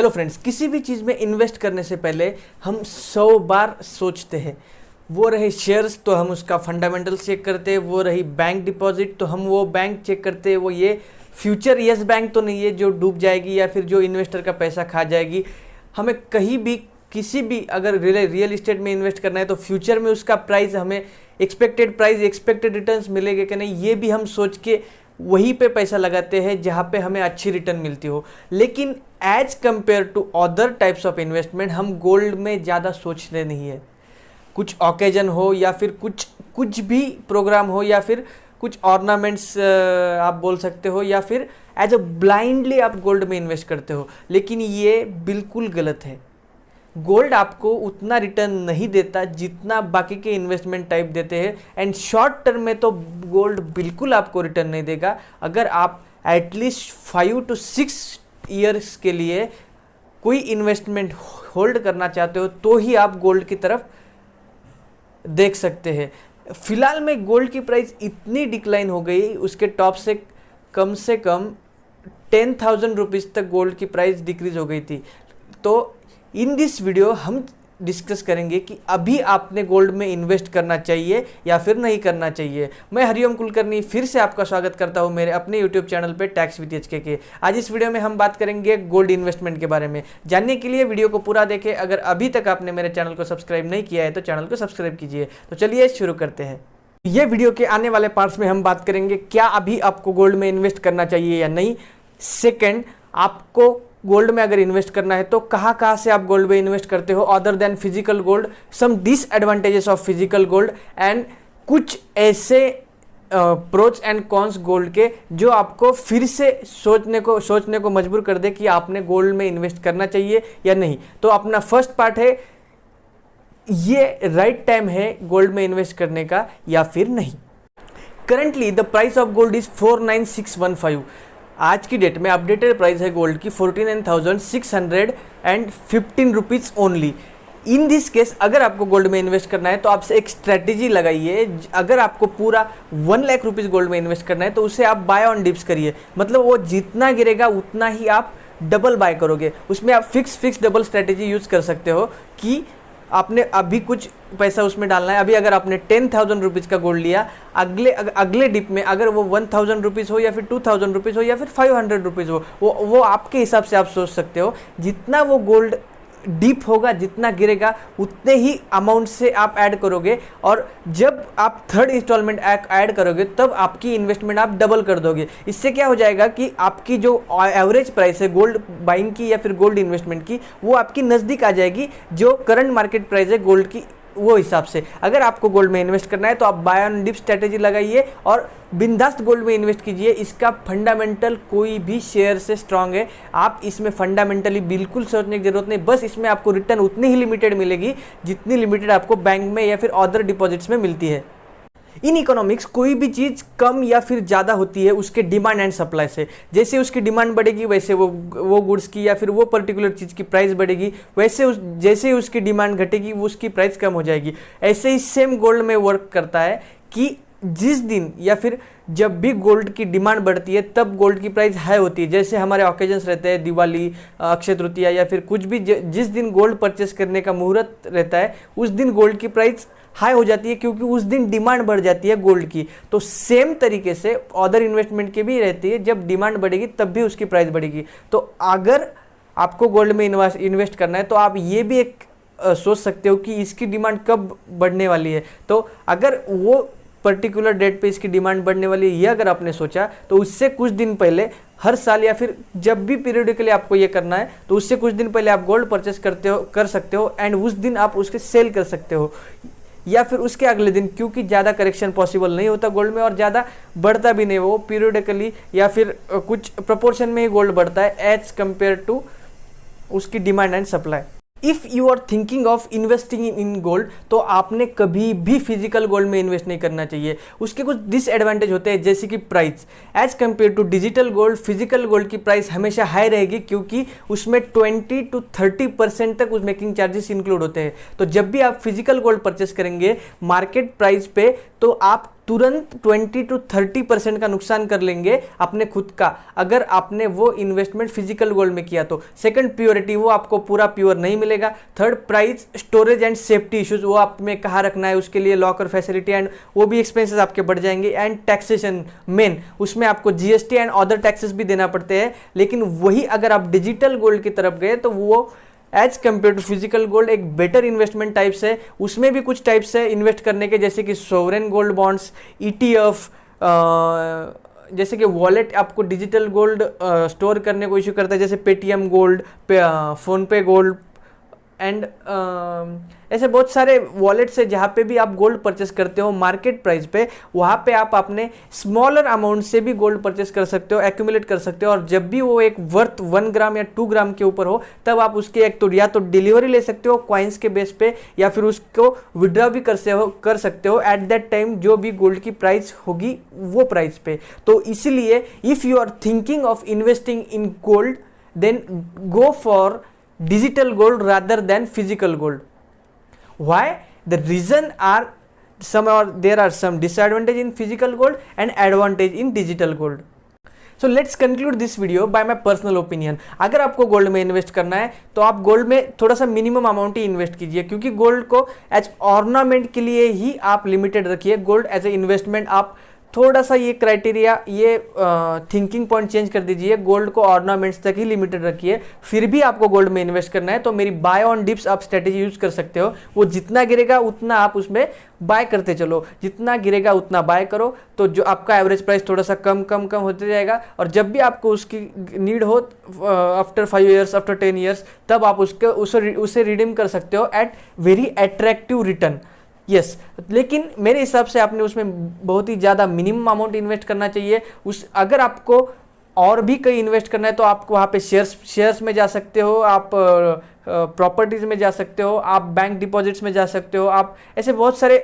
Hello friends, किसी भी चीज़ में इन्वेस्ट करने से पहले हम 100 बार सोचते हैं। वो रहे शेयर्स तो हम उसका फंडामेंटल चेक करते हैं, वो रही बैंक डिपॉजिट तो हम वो बैंक चेक करते हैं, वो ये फ्यूचर यस बैंक तो नहीं है जो डूब जाएगी या फिर जो इन्वेस्टर का पैसा खा जाएगी। हमें कहीं भी किसी भी अगर रियल इस्टेट में इन्वेस्ट करना है तो फ्यूचर में उसका प्राइस हमें एक्सपेक्टेड प्राइस एक्सपेक्टेड रिटर्न्स मिलेंगे कि नहीं, ये भी हम सोच के वहीं पे पैसा लगाते हैं जहाँ पे हमें अच्छी रिटर्न मिलती हो। लेकिन as compare to other types of investment हम गोल्ड में ज़्यादा सोचते नहीं है। कुछ ओकेजन हो या फिर कुछ भी प्रोग्राम हो या फिर कुछ ऑर्नामेंट्स आप बोल सकते हो या फिर एज अ ब्लाइंडली आप गोल्ड में इन्वेस्ट करते हो, लेकिन ये बिल्कुल गलत है। गोल्ड आपको उतना रिटर्न नहीं देता जितना बाकी के इन्वेस्टमेंट टाइप देते हैं, एंड शॉर्ट टर्म में तो गोल्ड बिल्कुल आपको रिटर्न नहीं देगा। अगर आप एटलीस्ट 5 to 6 ईयर्स के लिए कोई इन्वेस्टमेंट होल्ड करना चाहते हो तो ही आप गोल्ड की तरफ देख सकते हैं। फिलहाल में गोल्ड की प्राइस इतनी डिक्लाइन हो गई, उसके टॉप से कम 10,000 रुपीज़ तक गोल्ड की प्राइस डिक्रीज हो गई थी। तो इन दिस वीडियो हम डिस्कस करेंगे कि अभी आपने गोल्ड में इन्वेस्ट करना चाहिए या फिर नहीं करना चाहिए। मैं हरिओम कुलकर्णी फिर से आपका स्वागत करता हूं मेरे अपने यूट्यूब चैनल पे टैक्स विद एचके के। आज इस वीडियो में हम बात करेंगे गोल्ड इन्वेस्टमेंट के बारे में। जानने के लिए वीडियो को पूरा देखें। अगर अभी तक आपने मेरे चैनल को सब्सक्राइब नहीं किया है तो चैनल को सब्सक्राइब कीजिए। तो चलिए शुरू करते हैं। ये वीडियो के आने वाले पार्ट्स में हम बात करेंगे क्या अभी आपको गोल्ड में इन्वेस्ट करना चाहिए या नहीं। सेकेंड, आपको गोल्ड में अगर इन्वेस्ट करना है तो कहाँ से आप गोल्ड में इन्वेस्ट करते हो other than physical gold, some disadvantages of physical gold and कुछ ऐसे प्रोस एंड कॉन्स गोल्ड के जो आपको फिर से सोचने को मजबूर कर दे कि आपने गोल्ड में इन्वेस्ट करना चाहिए या नहीं। तो अपना फर्स्ट पार्ट है, ये राइट टाइम है गोल्ड में इन्वेस्ट करने का या फिर नहीं। Currently the price of gold is 49,615। आज की डेट में अपडेटेड प्राइस है गोल्ड की 49,615 rupees only. In this case अगर आपको गोल्ड में इन्वेस्ट करना है तो आपसे एक स्ट्रैटेजी लगाइए। अगर आपको पूरा 1 लाख रुपीज़ गोल्ड में इन्वेस्ट करना है तो उसे आप बाय ऑन डिप्स करिए। मतलब वो जितना गिरेगा उतना ही आप डबल बाय करोगे। उसमें आप फिक्स डबल स्ट्रैटेजी यूज़ कर सकते हो कि आपने अभी कुछ पैसा उसमें डालना है। अभी अगर आपने 10,000 रुपीज़ का गोल्ड लिया, अगले डिप में अगर वो 1,000 रुपीज़ हो या फिर 2,000 रुपीज़ हो या फिर 500 रुपीज़ हो, वो आपके हिसाब से आप सोच सकते हो। जितना वो गोल्ड डीप होगा, जितना गिरेगा उतने ही अमाउंट से आप ऐड करोगे, और जब आप थर्ड इंस्टॉलमेंट ऐड करोगे तब आपकी इन्वेस्टमेंट आप डबल कर दोगे। इससे क्या हो जाएगा कि आपकी जो एवरेज प्राइस है गोल्ड बाइंग की या फिर गोल्ड इन्वेस्टमेंट की, वो आपकी नज़दीक आ जाएगी जो करंट मार्केट प्राइस है गोल्ड की, वो हिसाब से। अगर आपको गोल्ड में इन्वेस्ट करना है तो आप बाय ऑन डिप स्ट्रैटेजी लगाइए और बिंदास्त गोल्ड में इन्वेस्ट कीजिए। इसका फंडामेंटल कोई भी शेयर से स्ट्रांग है। आप इसमें फंडामेंटली बिल्कुल सोचने की जरूरत नहीं, बस इसमें आपको रिटर्न उतनी ही लिमिटेड मिलेगी जितनी लिमिटेड आपको बैंक में या फिर अदर डिपॉजिट्स में मिलती है। इन इकोनॉमिक्स कोई भी चीज़ कम या फिर ज़्यादा होती है उसके डिमांड एंड सप्लाई से। जैसे उसकी डिमांड बढ़ेगी वैसे वो गुड्स की या फिर वो पर्टिकुलर चीज़ की प्राइस बढ़ेगी, वैसे जैसे ही उसकी डिमांड घटेगी वो उसकी प्राइस कम हो जाएगी। ऐसे ही सेम गोल्ड में वर्क करता है कि जिस दिन या फिर जब भी गोल्ड की डिमांड बढ़ती है तब गोल्ड की प्राइस हाई होती है। जैसे हमारे ऑकेजन्स रहते हैं, दिवाली, अक्षय तृतीया या फिर कुछ भी, जिस दिन गोल्ड परचेस करने का मुहूर्त रहता है उस दिन गोल्ड की प्राइस हाई हो जाती है क्योंकि उस दिन डिमांड बढ़ जाती है गोल्ड की। तो सेम तरीके से अदर इन्वेस्टमेंट की भी रहती है, जब डिमांड बढ़ेगी तब भी उसकी प्राइस बढ़ेगी। तो अगर आपको गोल्ड में इन्वेस्ट करना है तो आप ये भी एक सोच सकते हो कि इसकी डिमांड कब बढ़ने वाली है। तो अगर वो पर्टिकुलर डेट पे इसकी डिमांड बढ़ने वाली है, ये अगर आपने सोचा तो उससे कुछ दिन पहले, हर साल या फिर जब भी पीरियडिकली आपको ये करना है तो उससे कुछ दिन पहले आप गोल्ड परचेस कर सकते हो एंड उस दिन आप उसके सेल कर सकते हो या फिर उसके अगले दिन, क्योंकि ज़्यादा करेक्शन पॉसिबल नहीं होता गोल्ड में और ज़्यादा बढ़ता भी नहीं, वो पीरियडिकली या फिर कुछ प्रोपोर्शन में ही गोल्ड बढ़ता है एज कंपेयर टू उसकी demand and supply. If you are thinking of investing in gold तो आपने कभी भी फिजिकल गोल्ड में इन्वेस्ट नहीं करना चाहिए। उसके कुछ डिसएडवांटेज होते हैं, जैसे कि price. As compare to digital gold, physical gold की प्राइस हमेशा हाई रहेगी क्योंकि उसमें 20 to 30% तक उस मेकिंग चार्जेस इंक्लूड होते हैं। तो जब भी आप फिजिकल गोल्ड परचेस करेंगे मार्केट प्राइस पे तो आप तुरंत 20-30% का नुकसान कर लेंगे अपने खुद का, अगर आपने वो इन्वेस्टमेंट फिजिकल गोल्ड में किया तो। सेकंड, प्योरिटी, वो आपको पूरा प्योर नहीं मिलेगा। Third, price, storage and safety issues, वो आप में कहाँ रखना है उसके लिए लॉकर फैसिलिटी एंड वो भी एक्सपेंसेस आपके बढ़ जाएंगे। एंड टैक्सेशन मेन, उसमें आपको जीएसटी एंड अदर टैक्सेस भी देना पड़ते हैं। लेकिन वही अगर आप डिजिटल गोल्ड की तरफ गए तो वो as compare to physical gold एक बेटर इन्वेस्टमेंट टाइप्स है। उसमें भी कुछ टाइप्स है इन्वेस्ट करने के, जैसे कि सोवरेन गोल्ड बॉन्ड्स, ईटीएफ, जैसे कि वॉलेट आपको डिजिटल गोल्ड स्टोर करने को इशू करता है, जैसे पेटीएम गोल्ड, फोन पे गोल्ड एंड ऐसे बहुत सारे वॉलेट्स है जहाँ पे भी आप गोल्ड परचेस करते हो मार्केट प्राइस पे, वहाँ पे आप अपने स्मॉलर अमाउंट से भी गोल्ड परचेस कर सकते हो, एक्यूमुलेट कर सकते हो। और जब भी वो एक वर्थ 1 ग्राम या 2 ग्राम के ऊपर हो तब आप उसके एक तो या तो डिलीवरी ले सकते हो कॉइन्स के बेस पे, या फिर उसको विड्रॉ भी कर सकते हो एट दैट टाइम जो भी गोल्ड की प्राइस होगी वो प्राइस पे। तो इसलिए if you are thinking of investing in gold then go for digital gold rather than physical gold. Why? The reason are there are some disadvantage in physical gold and advantage in digital gold. So let's conclude this video by my personal opinion. अगर आपको gold में invest करना है तो आप gold में थोड़ा सा मिनिमम अमाउंट ही इन्वेस्ट कीजिए, क्योंकि गोल्ड को एज ऑर्नामेंट के लिए ही आप लिमिटेड रखिए। गोल्ड एज ए इन्वेस्टमेंट आप थोड़ा सा ये क्राइटेरिया, ये थिंकिंग पॉइंट चेंज कर दीजिए, गोल्ड को ऑर्नामेंट्स तक ही लिमिटेड रखिए। फिर भी आपको गोल्ड में इन्वेस्ट करना है तो मेरी बाय ऑन डिप्स आप स्ट्रेटेजी यूज कर सकते हो। वो जितना गिरेगा उतना आप उसमें बाय करते चलो, जितना गिरेगा उतना बाय करो, तो जो आपका एवरेज प्राइस थोड़ा सा कम कम कम होते जाएगा। और जब भी आपको उसकी नीड हो आफ्टर 5 ईयर्स, आफ्टर 10 ईयर्स, तब आप उसे रिडीम कर सकते हो at very attractive return. Yes, लेकिन मेरे हिसाब से आपने उसमें बहुत ही ज़्यादा मिनिमम अमाउंट इन्वेस्ट करना चाहिए। अगर आपको और भी कहीं इन्वेस्ट करना है तो आपको वहाँ पे शेयर्स में जा सकते हो, आप प्रॉपर्टीज़ में जा सकते हो, आप बैंक डिपॉजिट्स में जा सकते हो, आप ऐसे बहुत सारे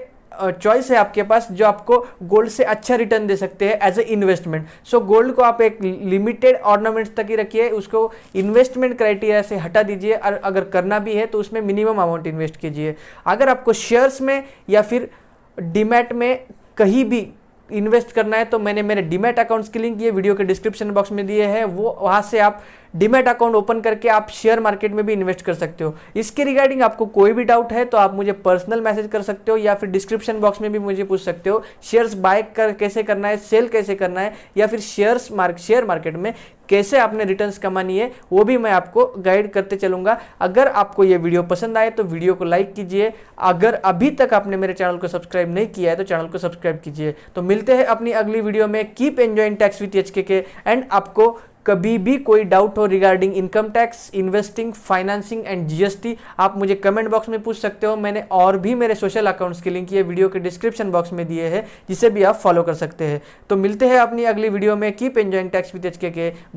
चॉइस है आपके पास जो आपको गोल्ड से अच्छा रिटर्न दे सकते हैं as a investment. So gold को आप एक लिमिटेड ऑर्नामेंट्स तक ही रखिए, उसको इन्वेस्टमेंट क्राइटेरिया से हटा दीजिए, और अगर करना भी है तो उसमें मिनिमम अमाउंट इन्वेस्ट कीजिए। अगर आपको शेयर्स में या फिर डीमैट में कहीं भी इन्वेस्ट करना है तो मैंने मेरे डीमैट अकाउंट्स के लिंक ये वीडियो के डिस्क्रिप्शन बॉक्स में दिए हैं, वो वहाँ से आप डीमैट अकाउंट ओपन करके आप शेयर मार्केट में भी इन्वेस्ट कर सकते हो। इसके रिगार्डिंग आपको कोई भी डाउट है तो आप मुझे पर्सनल मैसेज कर सकते हो, या फिर डिस्क्रिप्शन बॉक्स में भी मुझे पूछ सकते हो। शेयर्स बाय कैसे करना है, सेल कैसे करना है, या फिर शेयर मार्केट में कैसे आपने रिटर्न्स कमानी है, वो भी मैं आपको गाइड करते चलूंगा। अगर आपको ये वीडियो पसंद आए तो वीडियो को लाइक कीजिए। अगर अभी तक आपने मेरे चैनल को सब्सक्राइब नहीं किया है तो चैनल को सब्सक्राइब कीजिए। तो मिलते हैं अपनी अगली वीडियो में। Keep enjoying tax with HKK। And आपको कभी भी कोई डाउट हो regarding income tax, investing, financing and GST, आप मुझे कमेंट बॉक्स में पूछ सकते हो। मैंने और भी मेरे सोशल अकाउंट्स के लिंक ये वीडियो के डिस्क्रिप्शन बॉक्स में दिए हैं, जिसे भी आप फॉलो कर सकते हैं। तो मिलते हैं अपनी अगली वीडियो में। Keep enjoying tax with HKK। Bye.